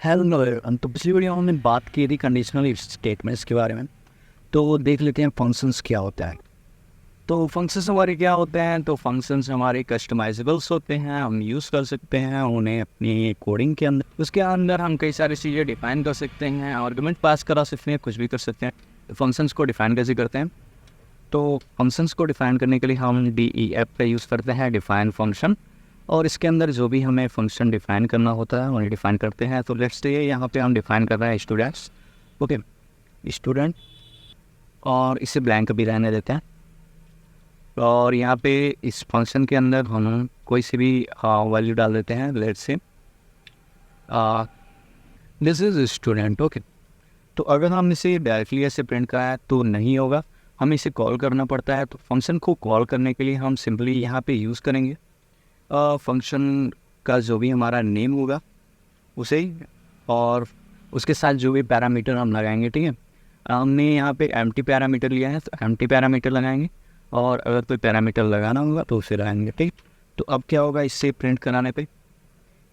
Hello everyone. तो पिछली video में हमने बात की थी कंडीशनल स्टेटमेंट्स के बारे में। तो देख लेते हैं फंक्शंस क्या होता है। तो फंक्शंस हमारे क्या होते हैं, तो फंक्शंस हमारे कस्टमाइजेबल्स होते हैं, हम यूज़ कर सकते हैं उन्हें अपनी कोडिंग के अंदर। उसके अंदर हम कई सारी चीज़ें डिफाइन कर सकते हैं, आर्गुमेंट पास करा सकते हैं, कुछ भी कर सकते हैं। फंक्शंस को डिफाइन कैसे करते हैं, तो फंक्शंस को डिफाइन करने के लिए हम DEF का यूज़ करते हैं, डिफाइन फंक्शन। और इसके अंदर जो भी हमें फंक्शन डिफाइन करना होता है उन्हें डिफाइन करते हैं। तो लेट्स से यहाँ पे हम डिफाइन कर रहे हैं स्टूडेंट्स, ओके, स्टूडेंट, और इसे ब्लैंक भी रहने देते हैं। और यहाँ पे इस फंक्शन के अंदर हम कोई सी भी वैल्यू डाल देते हैं। Let's say this is student, okay. तो अगर हम इसे डायरेक्टली ऐसे प्रिंट कराएं तो नहीं होगा, हमें इसे कॉल करना पड़ता है। तो फंक्शन को कॉल करने के लिए हम सिंपली यहाँ पे यूज़ करेंगे फंक्शन का जो भी हमारा नेम होगा उसे ही, और उसके साथ जो भी पैरामीटर हम लगाएंगे, ठीक है। हमने यहाँ पे एम्प्टी पैरामीटर लिया है तो एम्प्टी पैरामीटर लगाएंगे, और अगर कोई पैरामीटर लगाना होगा तो उसे लगाएंगे, ठीक। तो अब क्या होगा, इससे प्रिंट कराने पे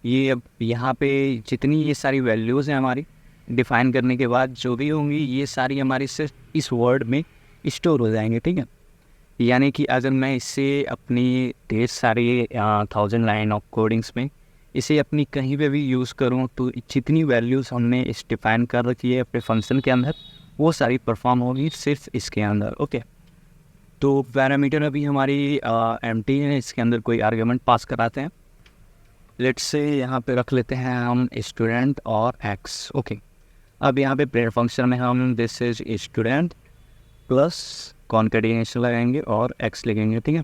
ये अब यहाँ पे जितनी ये सारी वैल्यूज़ हैं हमारी डिफ़ाइन करने के बाद जो भी होंगी ये सारी हमारी सिर्फ इस वर्ड में स्टोर हो जाएंगे, ठीक है। यानी कि अगर मैं इसे अपनी ढेर सारी 1000 लाइन ऑफ कोडिंग्स में इसे अपनी कहीं पे भी यूज़ करूँ तो जितनी वैल्यूज़ हमने इस डिफ़ाइन कर रखी है अपने फंक्शन के अंदर वो सारी परफॉर्म होगी सिर्फ इसके अंदर, ओके। तो पैरामीटर अभी हमारी एम्प्टी है, इसके अंदर कोई आर्गुमेंट पास कराते हैं। लेट्स से यहाँ पे रख लेते हैं हम स्टूडेंट और एक्स, ओके। अब यहाँ पे प्रिंट फंक्शन में हम this is student plus concatenation लगाएंगे और एक्स लिखेंगे, ठीक है।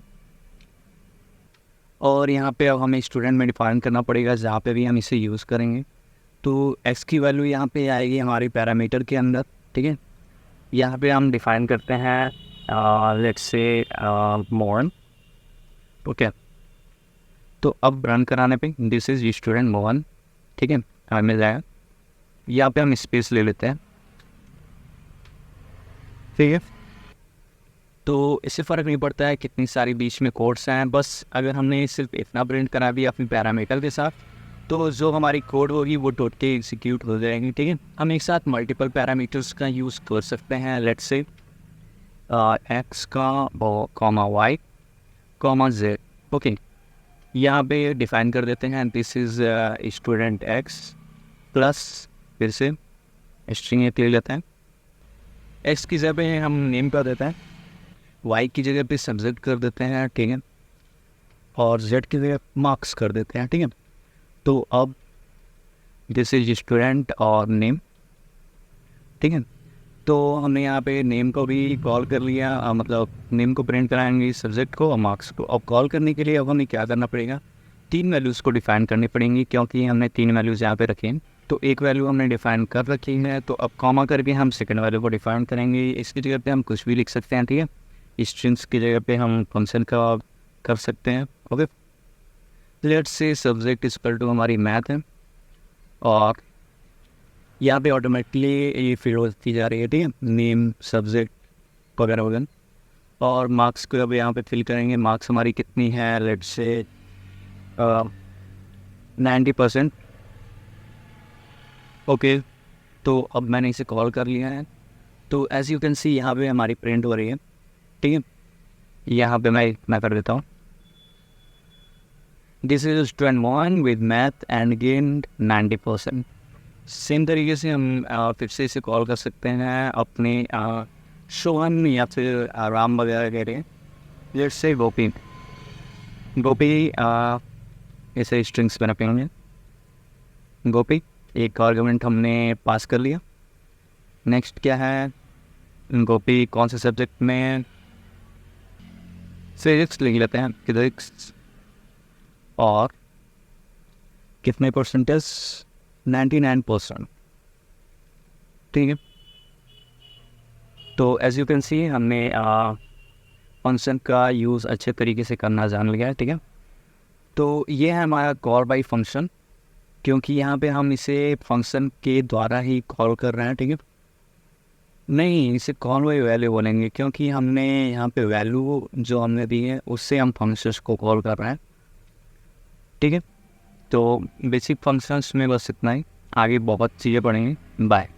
और यहाँ पे अब हमें स्टूडेंट में डिफाइन करना पड़ेगा जहाँ पे भी हम इसे यूज़ करेंगे। तो एक्स की वैल्यू यहाँ पे आएगी हमारी पैरामीटर के अंदर, ठीक है। यहाँ पे हम डिफाइन करते हैं लेट्स से मोहन, ओके। तो अब रन कराने पे दिस इज स्टूडेंट मोहन, ठीक है, हमें मिल जाएगा। यहाँ पे हम स्पेस ले लेते हैं, ठीक है। तो इससे फ़र्क नहीं पड़ता है कितनी सारी बीच में कोड्स हैं, बस अगर हमने सिर्फ इतना प्रिंट करा दिया अपनी पैरामीटर के साथ तो जो हमारी कोड होगी वो टोटली एग्जीक्यूट हो जाएगी, ठीक है। हम एक साथ मल्टीपल पैरामीटर्स का यूज़ कर सकते हैं। लेट्स से एक्स का comma y comma z, okay. यहाँ पे डिफाइन कर देते हैं this is student x plus फिर से स्ट्रिंग एक ले लेते हैं। एक्स की जगह पे हम नेम कर देते हैं, वाई की जगह पे सब्जेक्ट कर देते हैं, ठीक है, और जेड की जगह मार्क्स कर देते हैं, ठीक है। तो अब दिस इज स्टूडेंट और नेम, ठीक है। तो हमने यहाँ पे नेम को भी कॉल कर लिया, मतलब नेम को प्रिंट कराएंगे सब्जेक्ट को और मार्क्स को। अब कॉल करने के लिए अब हमें क्या करना पड़ेगा, 3 वैल्यूज़ को डिफाइन करनी पड़ेंगी क्योंकि हमने 3 वैल्यूज़ यहाँ पे रखी हैं। तो एक वैल्यू हमने डिफाइन कर रखी है, तो अब कॉमा करके हम सेकंड वैल्यू को डिफाइन करेंगे। इसकी जगह पे हम कुछ भी लिख सकते हैं, ठीक है। स्ट्रिंग्स की जगह पे हम फंक्शन का कर सकते हैं, okay. Let's say subject equal to हमारी मैथ है, और यहाँ पे ऑटोमेटिकली ये फिल होती जा रही है, ठीक है, नेम सब्जेक्ट वगैरह वगैरह। और मार्क्स को अब यहाँ पे फिल करेंगे। मार्क्स हमारी कितनी है, लेट्स से 90%, ओके। तो अब मैंने इसे कॉल कर लिया है। तो एज यू कैन सी यहाँ पे हमारी प्रिंट हो रही है, ठीक है। यहाँ पे मैं कर देता हूँ this is student Mohan with math and gained 90%। Same तरीके से हम फिर से इसे कॉल कर सकते हैं अपने शोहन या फिर राम वगैरह कह रहे हैं। लेट्स से गोपी, गोपी ऐसे स्ट्रिंग्स में रखेंगे। गोपी एक आर्गुमेंट हमने पास कर लिया। नेक्स्ट क्या है, गोपी कौन से सब्जेक्ट में, फिजिक्स लिख लेते हैं, फिजिक्स, और कितने परसेंटेज, 99%, ठीक है। तो एज यू कैन सी हमने फंक्शन का यूज़ अच्छे तरीके से करना जान लिया है, ठीक है। तो ये है हमारा कॉल बाय फंक्शन, क्योंकि यहाँ पे हम इसे फंक्शन के द्वारा ही कॉल कर रहे हैं, ठीक है। नहीं, इसे कॉल बाय वैल्यू बोलेंगे क्योंकि हमने यहाँ पे वैल्यू जो हमने दी है उससे हम फंक्शंस को कॉल कर रहे हैं, ठीक है। तो बेसिक फंक्शंस में बस इतना ही। आगे बहुत चीज़ें पढ़ेंगे। बाय।